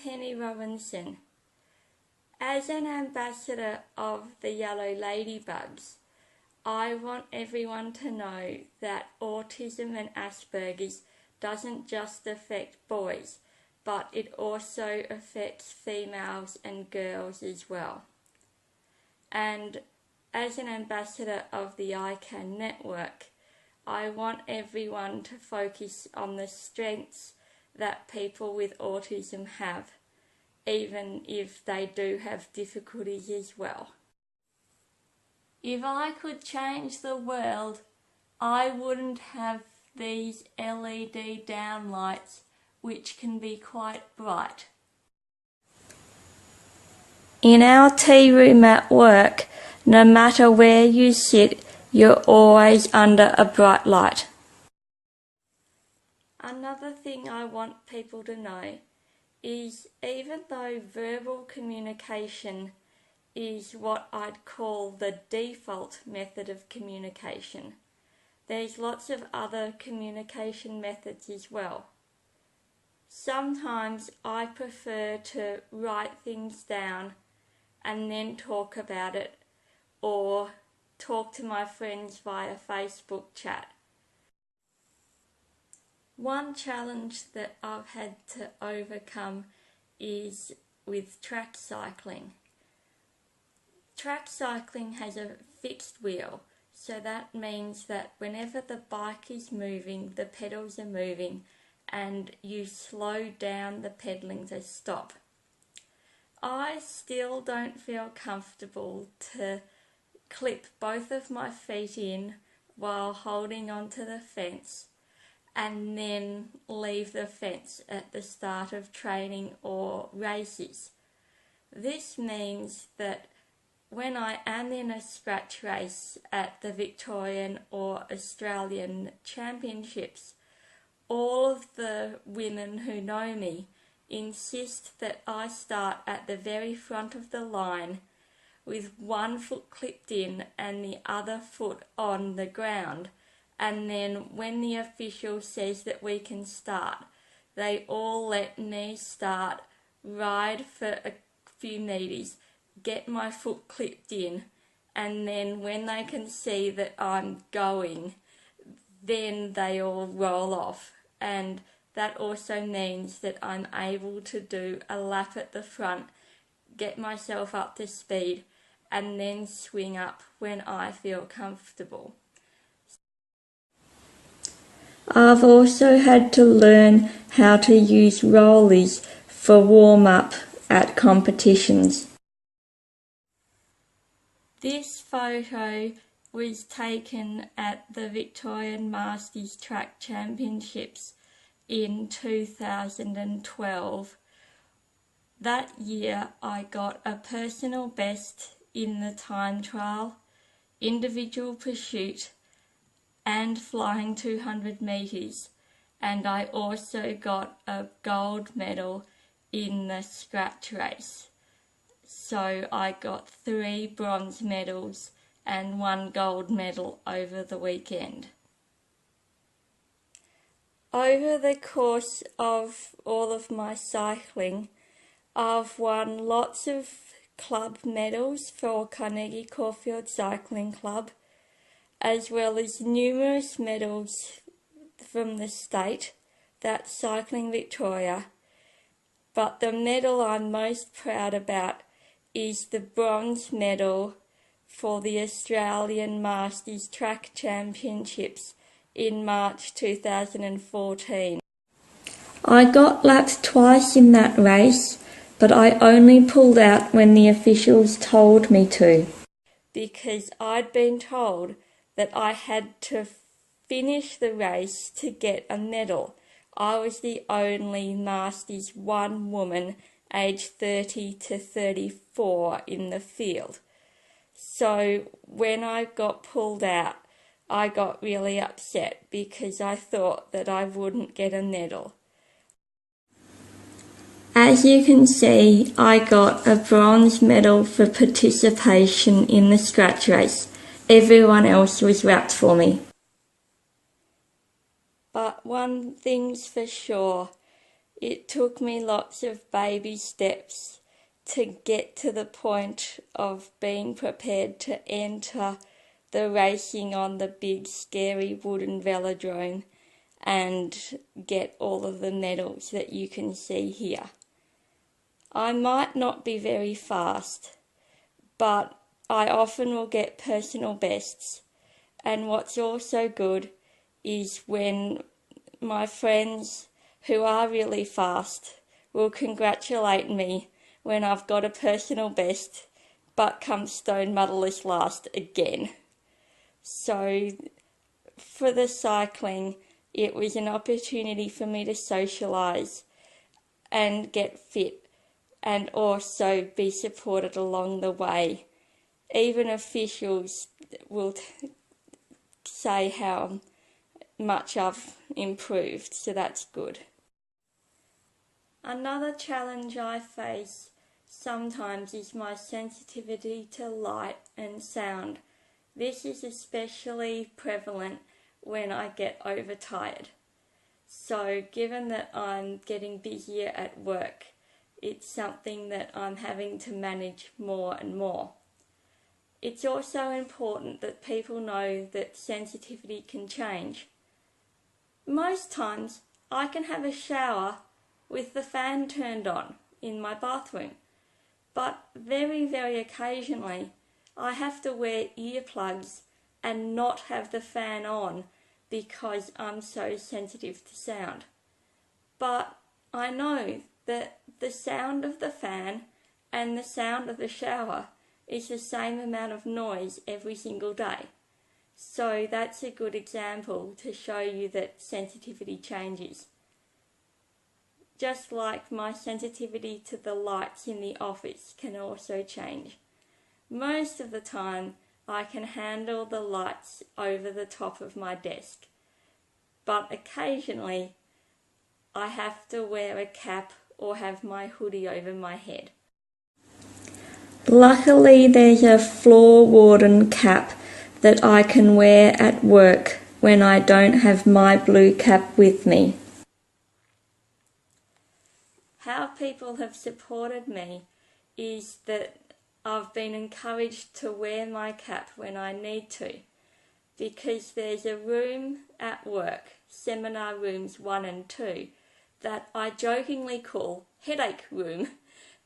Penny Robinson. As an ambassador of the yellow ladybugs, I want everyone to know that autism and Asperger's doesn't just affect boys, but it also affects females and girls as well. And as an ambassador of the ICANN network, I want everyone to focus on the strengths that people with autism have, even if they do have difficulties as well. If I could change the world, I wouldn't have these LED downlights, which can be quite bright. In our tea room at work, no matter where you sit, you're always under a bright light. Another thing I want people to know is even though verbal communication is what I'd call the default method of communication, there's lots of other communication methods as well. Sometimes I prefer to write things down and then talk about it, or talk to my friends via Facebook chat. One challenge that I've had to overcome is with track cycling. Track cycling has a fixed wheel, so that means that whenever the bike is moving, the pedals are moving, and you slow down the pedalling to stop. I still don't feel comfortable to clip both of my feet in while holding onto the fence and then leave the fence at the start of training or races. This means that when I am in a scratch race at the Victorian or Australian Championships, all of the women who know me insist that I start at the very front of the line with one foot clipped in and the other foot on the ground, and then when the official says that we can start, they all let me start, ride for a few metres, get my foot clipped in, and then when they can see that I'm going, then they all roll off. And that also means that I'm able to do a lap at the front, get myself up to speed, and then swing up when I feel comfortable. I've also had to learn how to use rollies for warm-up at competitions. This photo was taken at the Victorian Masters Track Championships in 2012. That year I got a personal best in the time trial, individual pursuit and flying 200 metres, and I also got a gold medal in the scratch race. So I got 3 bronze medals and 1 gold medal over the weekend. Over the course of all of my cycling, I've won lots of club medals for Carnegie Caulfield Cycling Club, as well as numerous medals from the state, that's Cycling Victoria. But the medal I'm most proud about is the bronze medal for the Australian Masters Track Championships in March 2014. I got lapped twice in that race, but I only pulled out when the officials told me to, because I'd been told that I had to finish the race to get a medal. I was the only Masters 1 woman aged 30 to 34 in the field. So when I got pulled out, I got really upset because I thought that I wouldn't get a medal. As you can see, I got a bronze medal for participation in the scratch race. Everyone else was wrapped for me. But one thing's for sure, it took me lots of baby steps to get to the point of being prepared to enter the racing on the big scary wooden velodrome and get all of the medals that you can see here. I might not be very fast, but I often will get personal bests, and what's also good is when my friends who are really fast will congratulate me when I've got a personal best but come stone muddlers last again. So for the cycling, it was an opportunity for me to socialise and get fit and also be supported along the way. Even officials will say how much I've improved, so that's good. Another challenge I face sometimes is my sensitivity to light and sound. This is especially prevalent when I get overtired. So given that I'm getting busier at work, it's something that I'm having to manage more and more. It's also important that people know that sensitivity can change. Most times I can have a shower with the fan turned on in my bathroom, but very, very occasionally I have to wear earplugs and not have the fan on because I'm so sensitive to sound. But I know that the sound of the fan and the sound of the shower is the same amount of noise every single day. So that's a good example to show you that sensitivity changes. Just like my sensitivity to the lights in the office can also change. Most of the time I can handle the lights over the top of my desk, but occasionally I have to wear a cap or have my hoodie over my head. Luckily there's a floor warden cap that I can wear at work when I don't have my blue cap with me. How people have supported me is that I've been encouraged to wear my cap when I need to, because there's a room at work, seminar rooms 1 and 2, that I jokingly call headache room,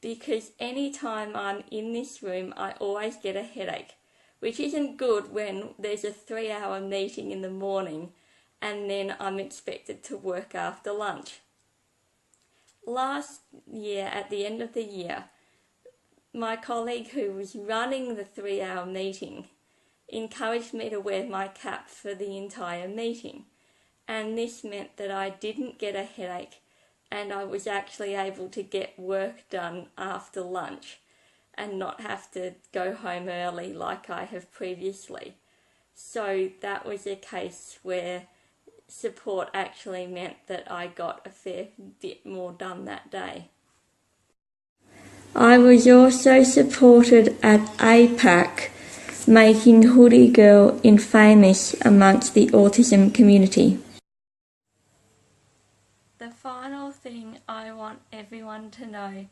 because any time I'm in this room I always get a headache, which isn't good when there's a 3-hour meeting in the morning and then I'm expected to work after lunch. Last year, at the end of the year, my colleague who was running the 3-hour meeting encouraged me to wear my cap for the entire meeting, and this meant that I didn't get a headache and I was actually able to get work done after lunch and not have to go home early like I have previously. So that was a case where support actually meant that I got a fair bit more done that day. I was also supported at APAC, making Hoodie Girl infamous amongst the autism community. The final thing I want everyone to know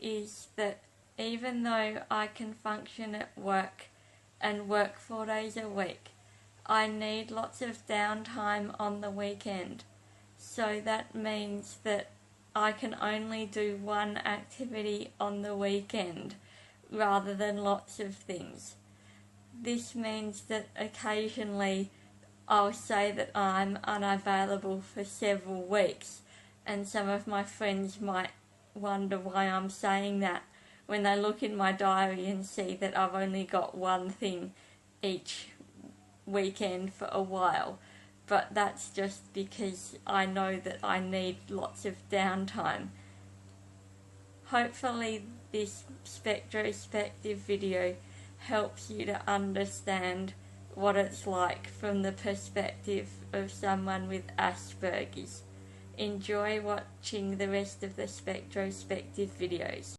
is that even though I can function at work and work 4 days a week, I need lots of downtime on the weekend. So that means that I can only do one activity on the weekend rather than lots of things. This means that occasionally I'll say that I'm unavailable for several weeks, and some of my friends might wonder why I'm saying that when they look in my diary and see that I've only got one thing each weekend for a while. But that's just because I know that I need lots of downtime. Hopefully this Spectrospective video helps you to understand what it's like from the perspective of someone with Asperger's. Enjoy watching the rest of the Spectrospective videos.